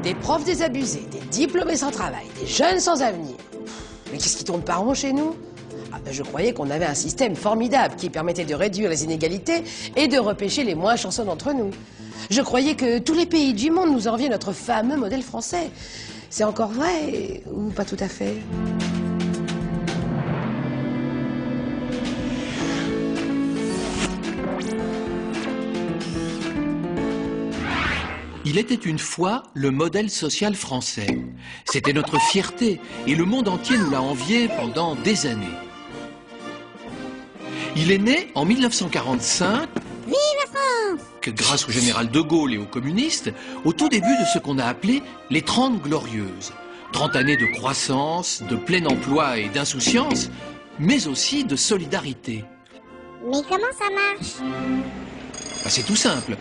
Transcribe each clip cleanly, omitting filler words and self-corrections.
Des profs désabusés, des diplômés sans travail, des jeunes sans avenir. Mais qu'est-ce qui tourne pas rond chez nous? Je croyais qu'on avait un système formidable qui permettait de réduire les inégalités et de repêcher les moins chanceux d'entre nous. Je croyais que tous les pays du monde nous enviaient notre fameux modèle français. C'est encore vrai ou pas tout à fait? Il était une fois le modèle social français. C'était notre fierté et le monde entier nous l'a envié pendant des années. Il est né en 1945, Vive la France! grâce au général de Gaulle et aux communistes, au tout début de ce qu'on a appelé les 30 Glorieuses. 30 années de croissance, de plein emploi et d'insouciance, mais aussi de solidarité. Mais comment ça marche? C'est tout simple.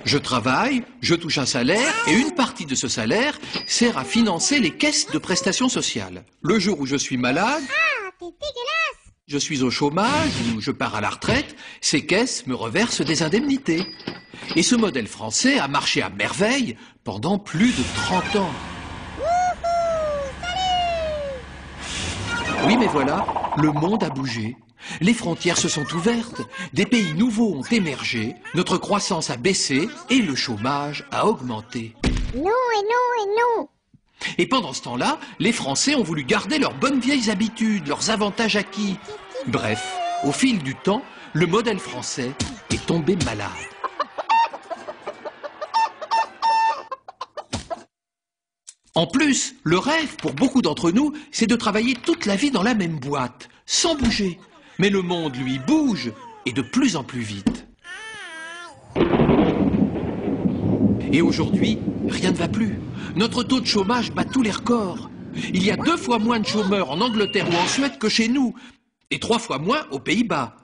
Je travaille, je touche un salaire et une partie de ce salaire sert à financer les caisses de prestations sociales. Le jour où je suis malade, Ah, t'es dégueulasse! je suis au chômage ou je pars à la retraite, ces caisses me reversent des indemnités. Et ce modèle français a marché à merveille pendant plus de 30 ans. Wouhou! Salut! Oui, mais voilà, le monde a bougé. Les frontières se sont ouvertes, des pays nouveaux ont émergé, notre croissance a baissé et le chômage a augmenté. Non et non et non! Et pendant ce temps-là, les Français ont voulu garder leurs bonnes vieilles habitudes, leurs avantages acquis. Bref, au fil du temps, le modèle français est tombé malade. En plus, le rêve pour beaucoup d'entre nous, c'est de travailler toute la vie dans la même boîte, sans bouger. Mais le monde, lui, bouge, et de plus en plus vite. Et aujourd'hui, rien ne va plus. Notre taux de chômage bat tous les records. Il y a 2 fois moins de chômeurs en Angleterre ou en Suède que chez nous, et 3 fois moins aux Pays-Bas.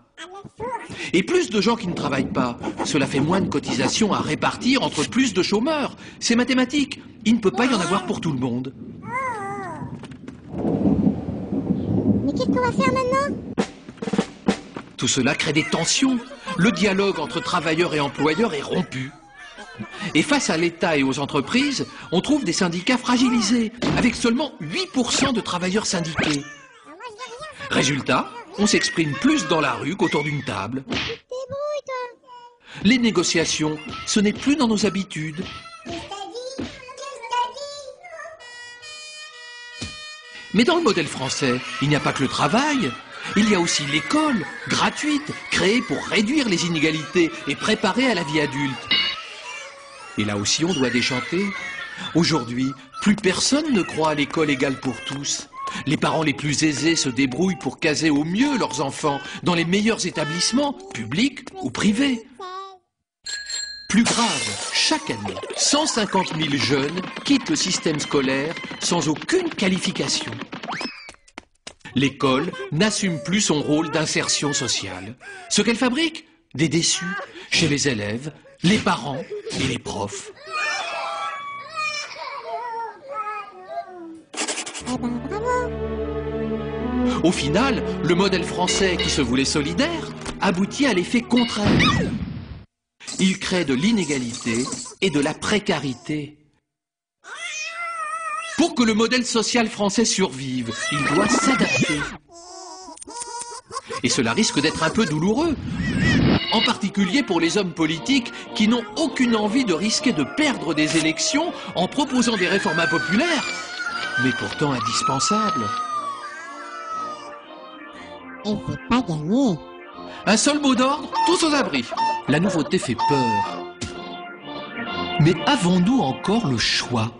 Et plus de gens qui ne travaillent pas, cela fait moins de cotisations à répartir entre plus de chômeurs. C'est mathématique, il ne peut pas y en avoir pour tout le monde. Mais qu'est-ce qu'on va faire maintenant? Tout cela crée des tensions. Le dialogue entre travailleurs et employeurs est rompu. Et face à l'État et aux entreprises, on trouve des syndicats fragilisés, avec seulement 8% de travailleurs syndiqués. Résultat, on s'exprime plus dans la rue qu'autour d'une table. Débrouille, toi! Les négociations, ce n'est plus dans nos habitudes. Mais dans le modèle français, il n'y a pas que le travail. Il y a aussi l'école, gratuite, créée pour réduire les inégalités et préparer à la vie adulte. Et là aussi, on doit déchanter. Aujourd'hui, plus personne ne croit à l'école égale pour tous. Les parents les plus aisés se débrouillent pour caser au mieux leurs enfants dans les meilleurs établissements, publics ou privés. Plus grave, chaque année, 150 000 jeunes quittent le système scolaire sans aucune qualification. L'école n'assume plus son rôle d'insertion sociale. Ce qu'elle fabrique, des déçus chez les élèves, les parents et les profs. Eh ben, bravo! Au final, le modèle français qui se voulait solidaire aboutit à l'effet contraire. Il crée de l'inégalité et de la précarité. Pour que le modèle social français survive, il doit s'adapter. Et cela risque d'être un peu douloureux. En particulier pour les hommes politiques qui n'ont aucune envie de risquer de perdre des élections en proposant des réformes impopulaires, mais pourtant indispensables. Et c'est pas gagné. Un seul mot d'ordre, tous aux abris. La nouveauté fait peur. Mais avons-nous encore le choix ?